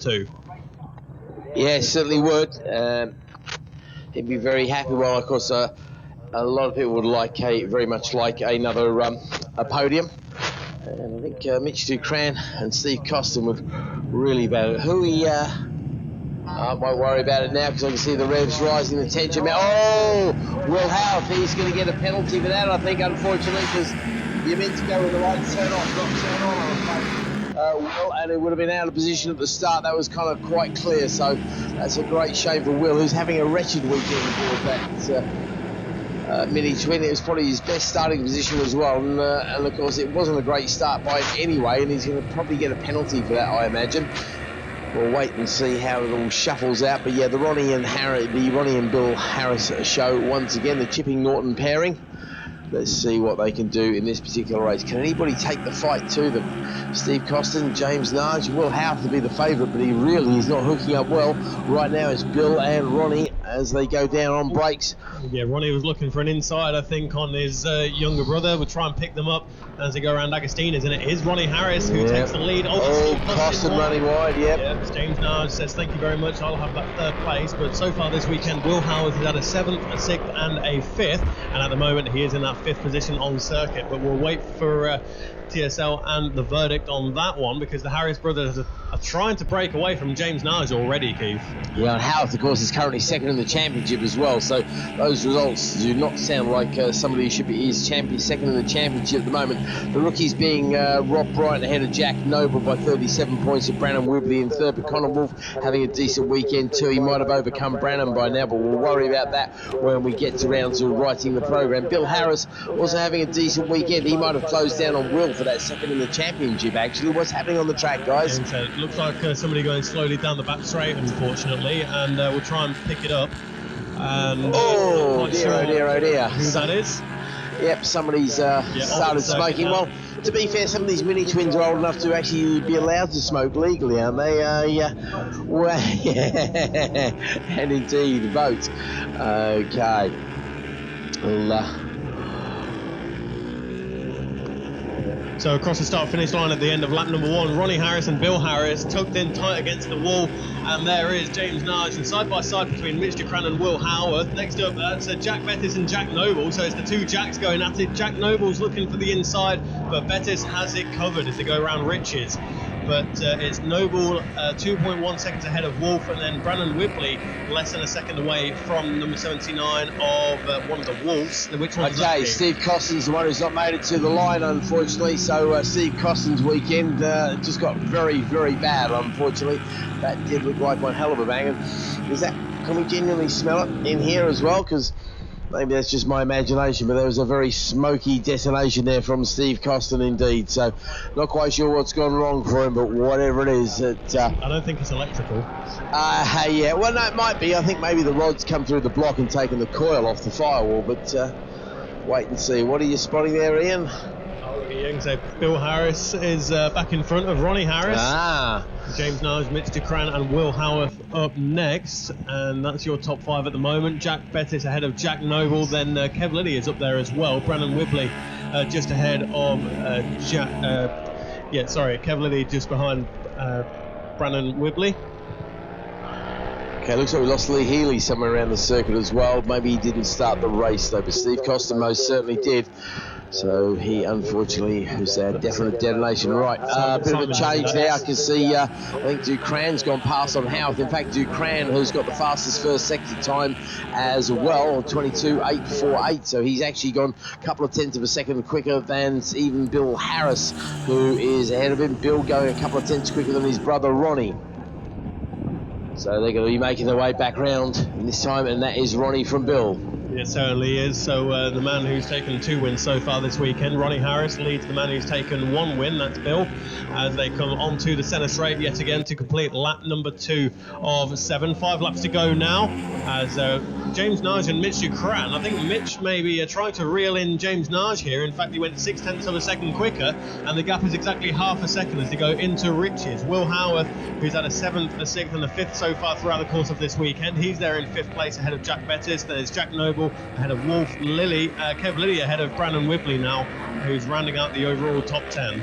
2. Yeah, certainly would. He'd be very happy. Well, of course, a lot of people would very much like another a podium. And I think Mitch Ducran and Steve Costin would really about it. I won't worry about it now because I can see the revs rising, the tension. Oh, Will Howarth, he's going to get a penalty for that, I think, unfortunately, because you're meant to go with the right turn off, not turn on, I'm afraid. Will, and it would have been out of position at the start. That was kind of quite clear, so that's a great shame for Will, who's having a wretched weekend aboard that Mini Twin. It was probably his best starting position as well, and of course it wasn't a great start by him anyway, and he's going to probably get a penalty for that, I imagine. We'll wait and see how it all shuffles out. But yeah, the Ronnie and Bill Harris show once again, the Chipping Norton pairing. Let's see what they can do in this particular race. Can anybody take the fight to them? Steve Costin, James Nage, Will Howarth to be the favourite, but he really is not hooking up well. Right now it's Bill and Ronnie as they go down on brakes. Yeah, Ronnie was looking for an inside, I think, on his younger brother. We'll try and pick them up as they go around Agostina's, and it is Ronnie Harris who takes the lead. Costin running wide, yep. James Nage says, thank you very much, I'll have that third place. But so far this weekend, Will Howarth has had a 7th, a 6th, and a 5th, and at the moment he is in that 5th position on circuit. But we'll wait for TSL and the verdict on that one, because the Harris brothers are trying to break away from James Nage already, Keith. Yeah, and Howarth, of course, is currently 2nd in the championship as well, so those results do not sound like somebody who should be is 2nd in the championship at the moment. The rookies being Rob Bryant ahead of Jack Noble by 37 points, and Brannon Wibley in 3rd, but Connor Wolf having a decent weekend too. He might have overcome Brannon by now, but we'll worry about that when we get around to writing the program. Bill Harris also having a decent weekend. He might have closed down on Will for that 2nd in the championship, actually. What's happening on the track, guys? And so it looks like somebody going slowly down the back straight, unfortunately, and we'll try and pick it up. And oh dear. Who that is? Yep, somebody's started smoking. Well, to be fair, some of these mini twins are old enough to actually be allowed to smoke legally, aren't they? Well, and indeed, vote. Okay. Well, so across the start-finish line at the end of lap number 1, Ronnie Harris and Bill Harris tucked in tight against the wall, and there is James Nage, and side by side between Mitch Ducran and Will Howarth. Next up, that's Jack Bettis and Jack Noble, so it's the two Jacks going at it. Jack Noble's looking for the inside, but Bettis has it covered as they go around Riches. But it's Noble 2.1 seconds ahead of Wolf, and then Brannon Wibley less than a second away from number 79 of one of the Wolves. Which one's okay, Steve Costin's the one who's not made it to the line, unfortunately. So Steve Costin's weekend just got very, very bad, unfortunately. That did look like one hell of a bang. Can we genuinely smell it in here as well? Because maybe that's just my imagination, but there was a very smoky detonation there from Steve Costin indeed. So not quite sure what's gone wrong for him, but whatever it is, I don't think it's electrical. Yeah, well, no, it might be. I think maybe the rod's come through the block and taken the coil off the firewall, but wait and see. What are you spotting there, Ian? You can say Bill Harris is back in front of Ronnie Harris. James Nage, Mitch Ducran and Will Howarth up next, and that's your top 5 at the moment. Jack Bettis ahead of Jack Noble, then Kev Liddy is up there as well. Brannon Wibley just ahead of Kev Liddy just behind Brannon Wibley. Okay, looks like we lost Lee Healy somewhere around the circuit as well. Maybe he didn't start the race though, but Steve Costin most certainly did. So he unfortunately was a definite detonation. Right, a bit of a change there. I can see, I think Ducran's gone past on Howarth. In fact, Ducran, who's got the fastest first sector time as well, 22.848. So he's actually gone a couple of tenths of a second quicker than even Bill Harris, who is ahead of him. Bill going a couple of tenths quicker than his brother Ronnie. So they're going to be making their way back round this time, and that is Ronnie from Bill. It certainly is. So the man who's taken 2 wins so far this weekend, Ronnie Harris, leads the man who's taken 1 win, that's Bill, as they come onto the centre straight yet again to complete lap number 2 of 7. 5 laps to go now, as James Nage and Mitch Ducran. I think Mitch maybe trying to reel in James Nage here. In fact, he went 0.6 of a second quicker, and the gap is exactly half a second as they go into Riches. Will Howarth, who's had a 7th, a 6th and a 5th so far throughout the course of this weekend, he's there in 5th place ahead of Jack Bettis. There's Jack Noble ahead of Wolf, Kev Liddy ahead of Brannon Wibley now, who's rounding out the overall top 10.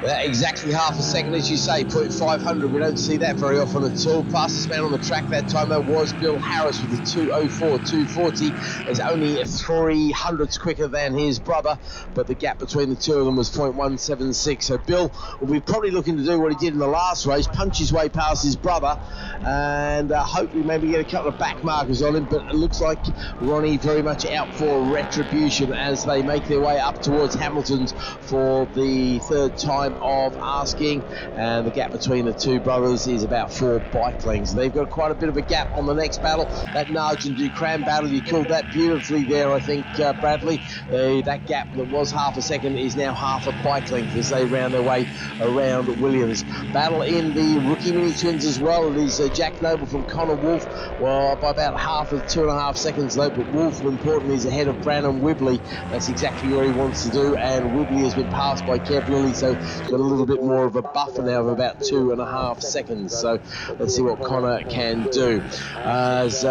Exactly half a second, as you say, 0.500. We don't see that very often at all. Fastest man on the track that time, that was Bill Harris with a 2:04.240. It's only 300ths quicker than his brother, but the gap between the two of them was 0.176. So Bill will be probably looking to do what he did in the last race, punch his way past his brother, and hopefully maybe get a couple of back markers on him. But it looks like Ronnie very much out for retribution as they make their way up towards Hamilton's for the third time of asking, and the gap between the two brothers is about 4 bike lengths. They've got quite a bit of a gap on the next battle, that Nudge and Ducran battle. You called that beautifully there, I think, Bradley. That gap that was half a second is now half a bike length as they round their way around Williams. Battle in the rookie Minitwins as well. It is Jack Noble from Connor Wolf, well, by about half of 2.5 seconds though, but Wolf, importantly, is ahead of Brandon Wibley. That's exactly what he wants to do, and Wibley has been passed by Kev Lilly, so he's got a little bit more of a buffer now of about 2.5 seconds. So let's see what Connor can do. As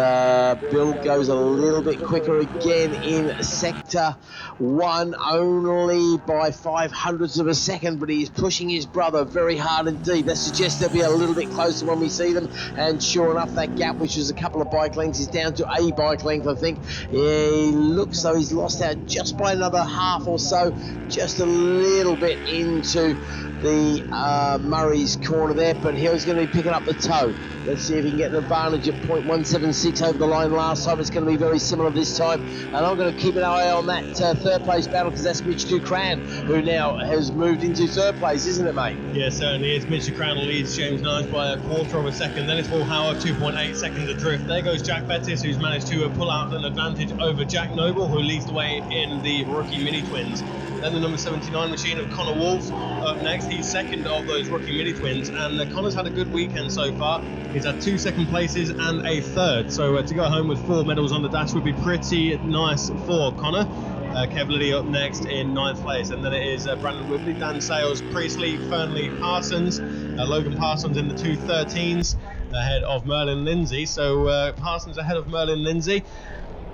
Bill goes a little bit quicker again in sector 1, only by 0.05 of a second, but he is pushing his brother very hard indeed. That suggests they'll be a little bit closer when we see them, and sure enough, that gap, which was a couple of bike lengths, is down to a bike length, I think. He looks though he's lost out just by another half or so, just a little bit into the Murray's corner there, but he's going to be picking up the toe. Let's see if he can get an advantage of 0.176 over the line last time. It's going to be very similar this time, and I'm going to keep an eye on that third place battle, because that's Mitch Ducran, who now has moved into third place, isn't it, mate? Yeah, certainly is. Mitch Ducran leads James Nudge by 1/4 of a second. Then it's Will Howard, 2.8 seconds adrift. There goes Jack Bettis, who's managed to pull out an advantage over Jack Noble, who leads the way in the rookie Minitwins. Then the number 79 machine of Connor Wolf up next. He's second of those rookie Minitwins, and Connor's had a good weekend so far. He's had 2 second places and a third, so to go home with 4 medals on the dash would be pretty nice for Connor. Kev Liddy up next in 9th place, and then it is Brandon Wibley, Dan Sales, Priestley, Fernley, Parsons, Logan Parsons in the 2:13s ahead of Merlin Lindsay. So Parsons ahead of Merlin Lindsay.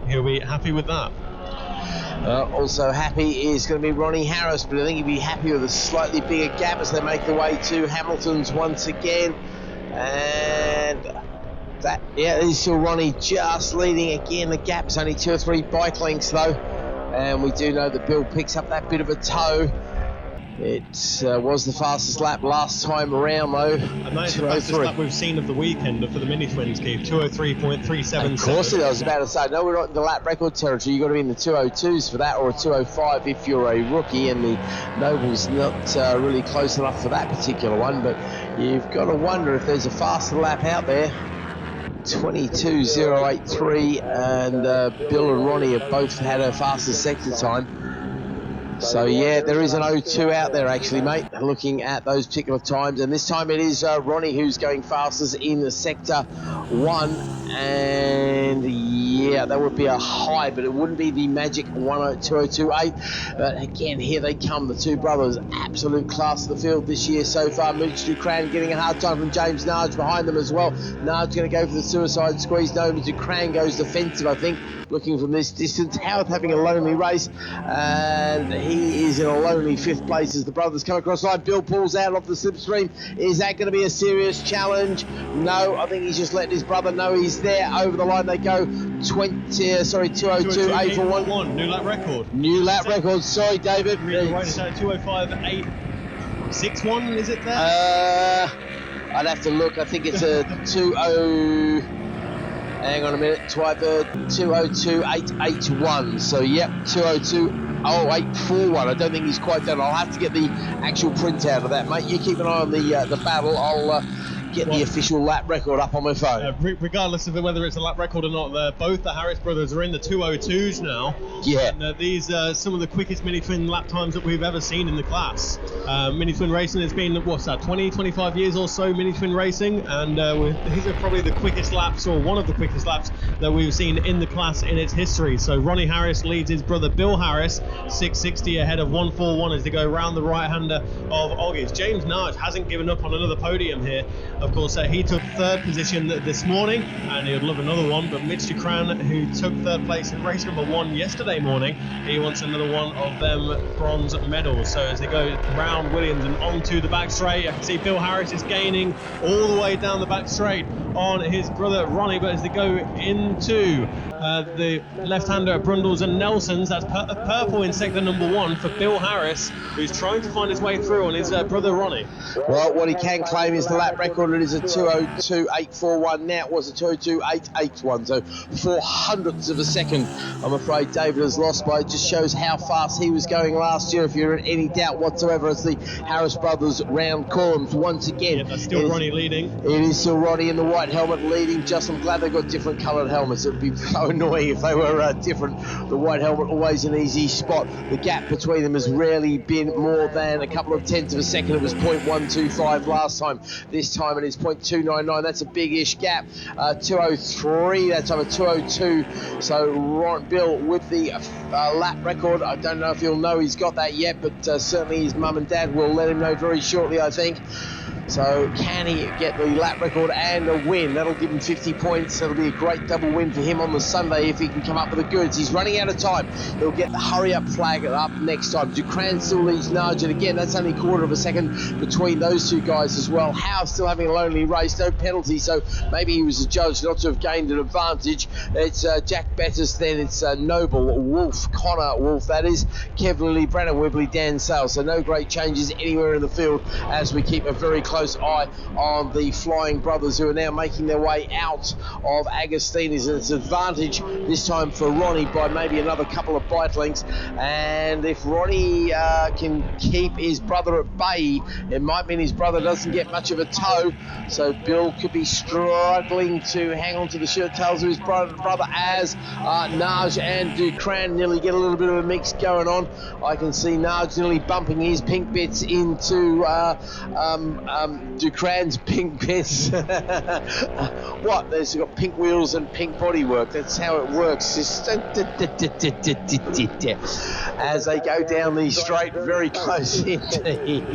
He'll be happy with that. Also happy is going to be Ronnie Harris, but I think he'd be happy with a slightly bigger gap as they make their way to Hamilton's once again. And that, yeah, is still Ronnie just leading again. The gap's only 2 or 3 bike lengths though, and we do know that Bill picks up that bit of a toe. It was the fastest lap last time around though. And that is the fastest lap we've seen of the weekend for the Minitwins, Keith. 2:03.377. Of course it is. I was about to say, no, we're not in the lap record territory. You've got to be in the 2:02s for that, or a 2:05 if you're a rookie, and the Noble's not really close enough for that particular one, but you've got to wonder if there's a faster lap out there. 22.083, and Bill and Ronnie have both had a faster sector time. So yeah, there is an 02 out there actually, mate, looking at those particular times, and this time it is Ronnie who's going fastest in the sector 1, and yeah, that would be a high, but it wouldn't be the magic 2:02.8. But again, here they come, the two brothers, absolute class of the field this year so far. Mitch Ducran getting a hard time from James Nudge behind them as well. Nudge going to go for the suicide squeeze. No, Ducran goes defensive, I think, looking from this distance. Howard having a lonely race, and he is in a lonely 5th place as the brothers come across the line. Bill pulls out of the slipstream. Is that going to be a serious challenge? No, I think he's just letting his brother know he's there. Over the line they go. 2:02.841. New lap record. New lap record. Sorry, David. Right, it's 2:05.861. Is it there? I'd have to look. I think it's a 20. Hang on a minute. 2:02.881. So yep, 2:02.0841. I don't think he's quite done. I'll have to get the actual printout of that, mate. You keep an eye on the battle. I'll get the official lap record up on my phone. Regardless of whether it's a lap record or not, both the Harris brothers are in the 2:02s now. Yeah. And these are some of the quickest Minitwin lap times that we've ever seen in the class. Minitwin racing has been, what's that, 20, 25 years or so, Minitwin racing, and these are probably the quickest laps, or one of the quickest laps that we've seen in the class in its history. So Ronnie Harris leads his brother Bill Harris, 660 ahead of 141 as they go round the right-hander of Oggies. James Nudge hasn't given up on another podium here. Of course, he took third position this morning, and he would love another one, but Mitch Ducran, who took third place in race number 1 yesterday morning, he wants another one of them bronze medals. So as they go round Williams and onto the back straight, I can see Bill Harris is gaining all the way down the back straight on his brother Ronnie, but as they go into the left-hander Brundles and Nelsons, that's purple in sector number 1 for Bill Harris, who's trying to find his way through on his brother Ronnie. Well, what he can claim is the lap record. It is a 2:02.841 now. It was a 2:02.881, so 400ths of a second. I'm afraid David has lost by. It just shows how fast he was going last year, if you're in any doubt whatsoever, as the Harris brothers round corners once again. Yeah, that's still Ronnie leading. It is still Ronnie in the white helmet leading. Just, I'm glad they've got different coloured helmets. It would be so annoying if they were different. The white helmet always an easy spot. The gap between them has rarely been more than a couple of tenths of a second. It was 0.125 last time. This time it is 0.299. That's a big-ish gap. 2:03. That's over 2:02. So Bill with the lap record. I don't know if he'll know he's got that yet, but certainly his mum and dad will let him know very shortly, I think. So can he get the lap record and a win? That'll give him 50 points. That'll be a great double win for him on the Sunday if he can come up with the goods. He's running out of time. He'll get the hurry-up flag up next time. Ducran still leads Nugent. Again, that's only a quarter of a second between those two guys as well. Howe still having a lonely race, no penalty, so maybe he was a judge not to have gained an advantage. It's Jack Bettis, then it's Noble, Wolf, Connor Wolf, that is, Kev Lilly, Brandon Wibley, Dan Sale. So no great changes anywhere in the field as we keep a very close eye on the Flying Brothers, who are now making their way out of Agostini's. And it's an advantage this time for Ronnie by maybe another couple of bike lengths. And if Ronnie can keep his brother at bay, it might mean his brother doesn't get much of a tow. So Bill could be struggling to hang on to the shirt tails of his brother as Naj and Ducran nearly get a little bit of a mix going on. I can see Naj nearly bumping his pink bits into Ducran's pink bits. What? There's got pink wheels and pink bodywork. That's how it works. As they go down the straight, very close indeed.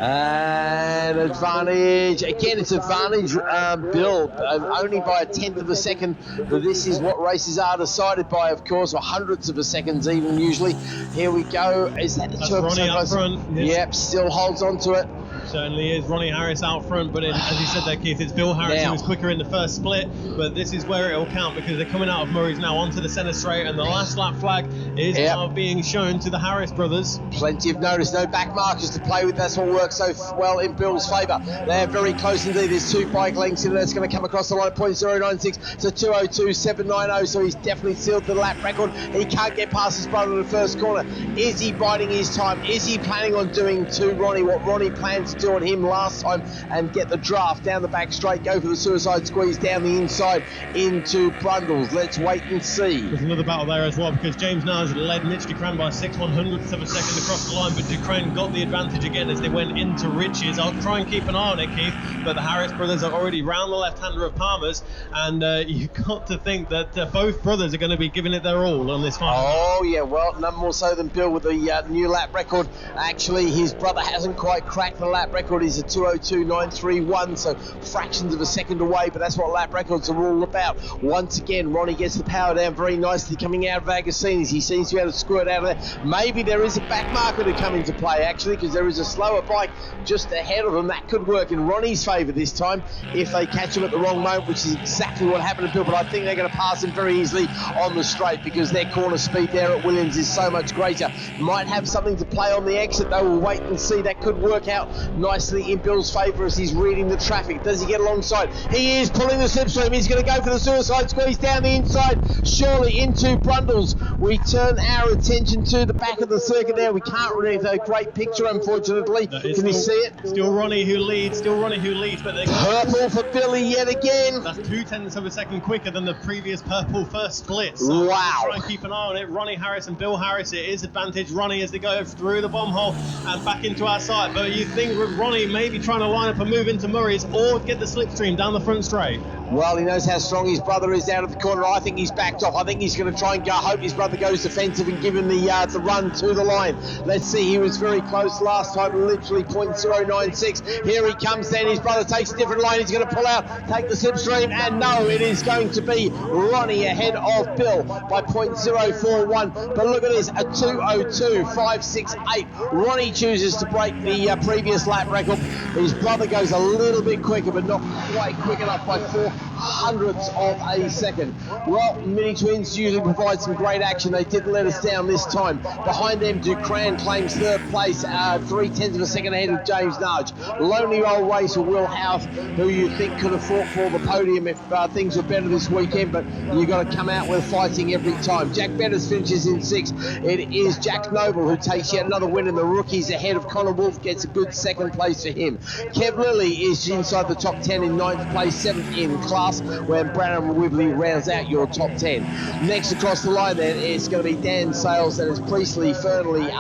And advantage, again it's advantage Bill, only by a tenth of a second, but this is what races are decided by, of course, or hundredths of a second even usually. Here we go, is that the That's Ronnie up front? Yep, still holds on to it. Certainly is. Ronnie Harris out front, but as you said there, Keith, it's Bill Harris who was quicker in the first split, but this is where it'll count because they're coming out of Murray's now onto the centre straight, and the last lap flag is now being shown to the Harris brothers. Plenty of notice, no back markers to play with. That's what works so well in Bill's favour. They're very close indeed. There's 2 bike lengths in. That's going to come across the line at 0.096 to 2:02.790, so he's definitely sealed the lap record. He can't get past his brother in the first corner. Is he biding his time? Is he planning on doing to Ronnie what Ronnie planned to do on him last time and get the draft down the back straight, go for the suicide squeeze down the inside into Brundles? Let's wait and see. There's another battle there as well because James Nars led Mitch Ducran by 6/100ths of a second across the line, but Ducran got the advantage again as they went into Rich's. I'll try and keep an eye on it, Keith, but the Harris brothers are already round the left-hander of Palmer's, and you've got to think that both brothers are going to be giving it their all on this final. Oh yeah, well, none more so than Bill with the new lap record. Actually, his brother hasn't quite cracked the lap record. He's a 2:02.931, so fractions of a second away, but that's what lap records are all about. Once again, Ronnie gets the power down very nicely coming out of Agostini's. He seems to be able to squirt out of there. Maybe there is a back marker to come into play, actually, because there is a slower bike just ahead of them. That could work in Ronnie's favour this time if they catch him at the wrong moment, which is exactly what happened to Bill, but I think they're going to pass him very easily on the straight because their corner speed there at Williams is so much greater. Might have something to play on the exit, though. We'll wait and see. That could work out nicely in Bill's favour as he's reading the traffic. Does he get alongside? He is pulling the slipstream. He's going to go for the suicide squeeze down the inside, surely into Brundles. We turn our attention to the back of the circuit there. We can't really have a great picture, unfortunately. Can you see it? Still Ronnie who leads, but they're purple for Billy yet again. That's 0.2 of a second quicker than the previous purple first split. So wow. Try and keep an eye on it. Ronnie Harris and Bill Harris, it is advantage Ronnie as they go through the bomb hole and back into our sight. But you think with Ronnie maybe trying to line up a move into Murray's or get the slipstream down the front straight? Well, he knows how strong his brother is out of the corner. I think he's backed off. I think he's going to try and go. Hope his brother goes defensive and give him the run to the line. Let's see. He was very close last time, literally .096. Here he comes then. His brother takes a different line. He's going to pull out, take the slipstream, and no, it is going to be Ronnie ahead of Bill by .041. But look at this, a 2:02.568. Ronnie chooses to break the previous lap record. His brother goes a little bit quicker, but not quite quick enough by 400ths of a second. Well, Minitwins usually provide some great action. They didn't let us down this time. Behind them, Dukran claims third place, 0.3 of a second ahead of James Nudge. Lonely Old Racer Will House, who you think could have fought for the podium if things were better this weekend, but you've got to come out with fighting every time. Jack Betters finishes in 6th. It is Jack Noble who takes yet another win, and the rookies ahead of Connor Wolf gets a good second place for him. Kev Lilly is inside the top 10 in 9th place, 7th in class, when Brandon Wibley rounds out your top 10. Next across the line then, it's going to be Dan Sales, then it's Priestley, Fernley,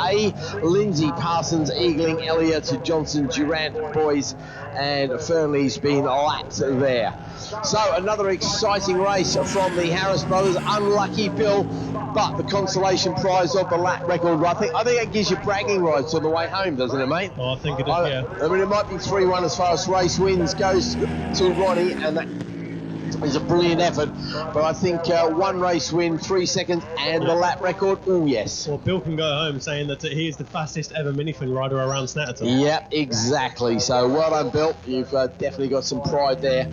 Lindsay, Parsons, Eagling, Elliott, Johnson, Durant, boys, and Fernley's been lapped there. So another exciting race from the Harris brothers. Unlucky Bill, but the consolation prize of the lap record. I think that gives you bragging rights on the way home, doesn't it, mate? Oh, I think it does, yeah. I mean, it might be 3-1 as far as race wins goes to Ronnie, and that is a brilliant effort. But I think 1 race win, 3 seconds, and the lap record. Oh yes. Well, Bill can go home saying that he is the fastest ever minifin rider around Snetterton. Yeah, exactly. So well done, Bill. You've definitely got some pride there.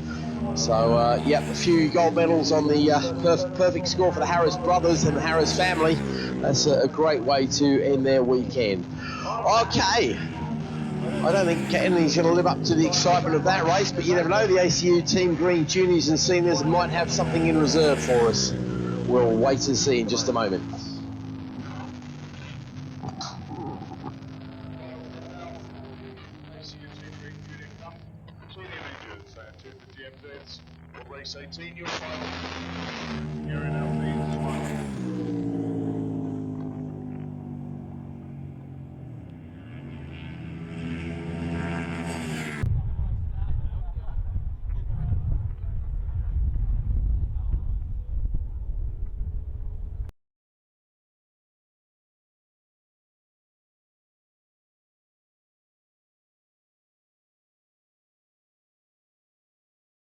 So, a few gold medals on the perfect score for the Harris brothers and the Harris family. That's a great way to end their weekend. Okay. I don't think anything's going to live up to the excitement of that race, but you never know. The ACU Team Green Juniors and Seniors might have something in reserve for us. We'll wait and see in just a moment. Race 18, your final. Here in our lead,